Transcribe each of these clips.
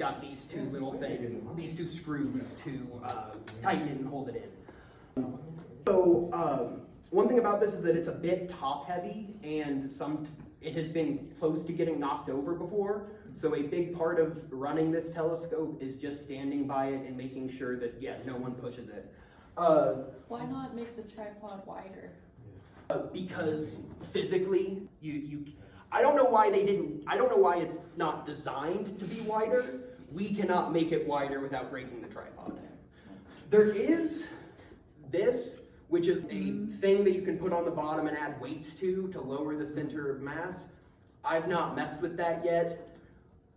got these two little things, these two screws to tighten it and hold it in. So one thing about this is that it's a bit top heavy, and it has been close to getting knocked over before. So a big part of running this telescope is just standing by it and making sure that, yeah, no one pushes it. Why not make the tripod wider? Because physically, I don't know why it's not designed to be wider. We cannot make it wider without breaking the tripod. There is this, which is a thing that you can put on the bottom and add weights to lower the center of mass. I've not messed with that yet.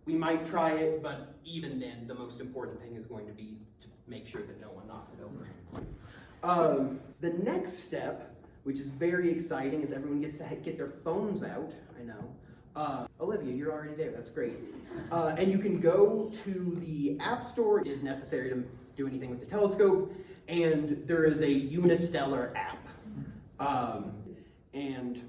We might try it, but even then, the most important thing is going to be to make sure that no one knocks it over. The next step, which is very exciting, is everyone gets to get their phones out. I know. Olivia, you're already there. That's great. And you can go to the App Store. It is necessary to do anything with the telescope. And there is a Unistellar app. And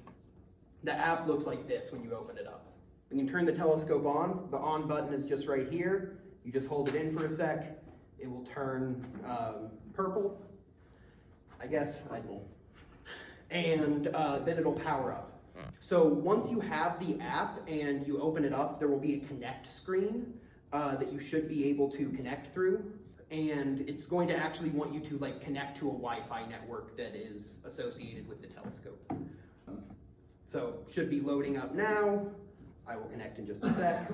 the app looks like this when you open it up. You can turn the telescope on. The on button is just right here. You just hold it in for a sec. It will turn purple, I guess. I don't know. And then it'll power up. So once you have the app and you open it up, there will be a connect screen that you should be able to connect through. And it's going to actually want you to connect to a Wi-Fi network that is associated with the telescope. So should be loading up now. I will connect in just a sec.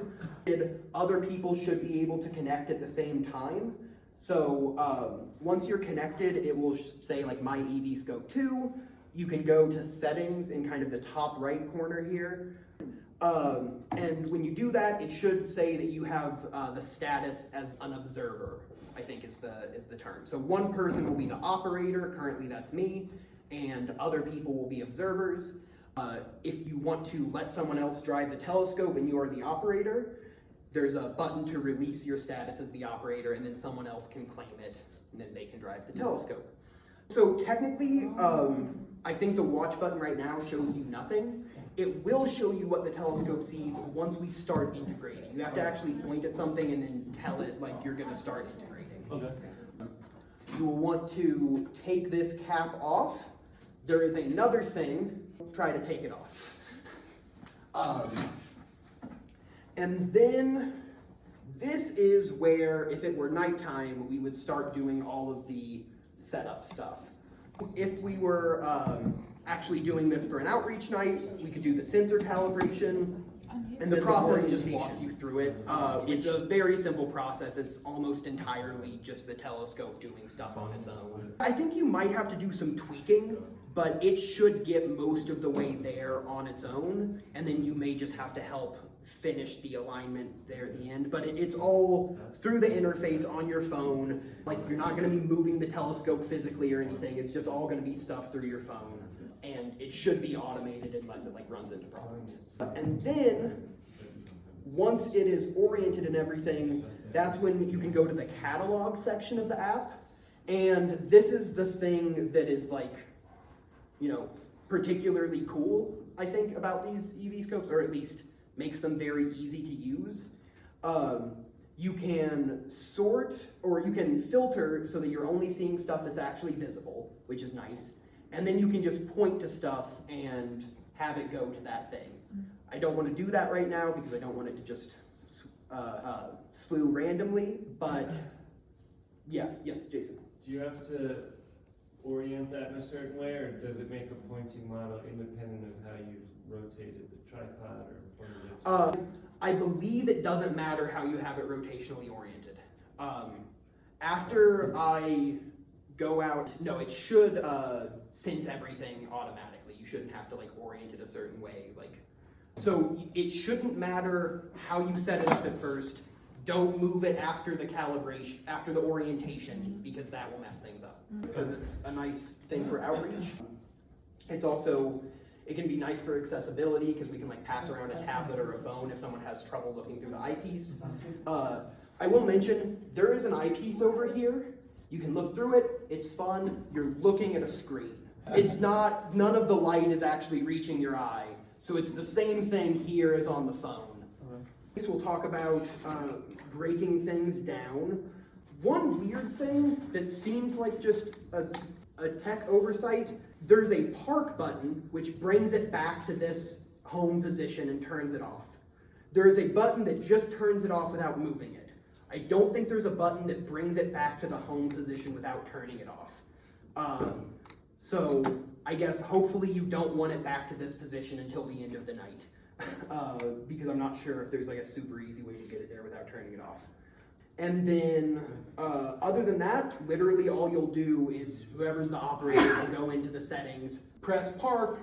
Other people should be able to connect at the same time. So once you're connected, it will say my EVscope 2. You can go to settings in kind of the top right corner here. And when you do that, it should say that you have the status as an observer, I think is the term. So one person will be the operator, currently that's me, and other people will be observers. If you want to let someone else drive the telescope and you are the operator, there's a button to release your status as the operator, and then someone else can claim it, and then they can drive the telescope. So technically, I think the watch button right now shows you nothing. It will show you what the telescope sees once we start integrating. You have to actually point at something and then tell it you're going to start integrating. Okay. You will want to take this cap off. There is another thing. Try to take it off. And then this is where, if it were nighttime, we would start doing all of the setup stuff. If we were actually doing this for an outreach night, we could do the sensor calibration, and the process just walks you through it. It's a very simple process. It's almost entirely just the telescope doing stuff on its own. I think you might have to do some tweaking, but it should get most of the way there on its own, and then you may just have to help finish the alignment there at the end. But it's all through the interface on your phone. You're not going to be moving the telescope physically or anything. It's just all going to be stuff through your phone, and it should be automated unless it runs into problems. And then once it is oriented and everything, that's when you can go to the catalog section of the app. And this is the thing that is particularly cool, I think, about these EVscopes, or at least makes them very easy to use. You can sort, or you can filter so that you're only seeing stuff that's actually visible, which is nice. And then you can just point to stuff and have it go to that thing. I don't want to do that right now because I don't want it to just slew randomly, but yeah, yes, Jason. Do you have to orient that in a certain way, or does it make a pointing model independent of how you've rotated the tripod or pointed it? I believe it doesn't matter how you have it rotationally oriented. After I go out, no, it should sense everything automatically. You shouldn't have to orient it a certain way. So it shouldn't matter how you set it up at first. Don't move it after the calibration, after the orientation, because that will mess things up. Because it's a nice thing for outreach. It's also, it can be nice for accessibility because we can pass around a tablet or a phone if someone has trouble looking through the eyepiece. I will mention, there is an eyepiece over here. You can look through it, it's fun, you're looking at a screen. It's not, none of the light is actually reaching your eye. So it's the same thing here as on the phone. Next, we'll talk about breaking things down. One weird thing that seems like just a tech oversight, there's a park button which brings it back to this home position and turns it off. There is a button that just turns it off without moving it. I don't think there's a button that brings it back to the home position without turning it off. So I guess hopefully you don't want it back to this position until the end of the night. Because I'm not sure if there's like a super easy way to get it there without turning it off. And then, other than that, literally all you'll do is whoever's the operator will go into the settings, press park,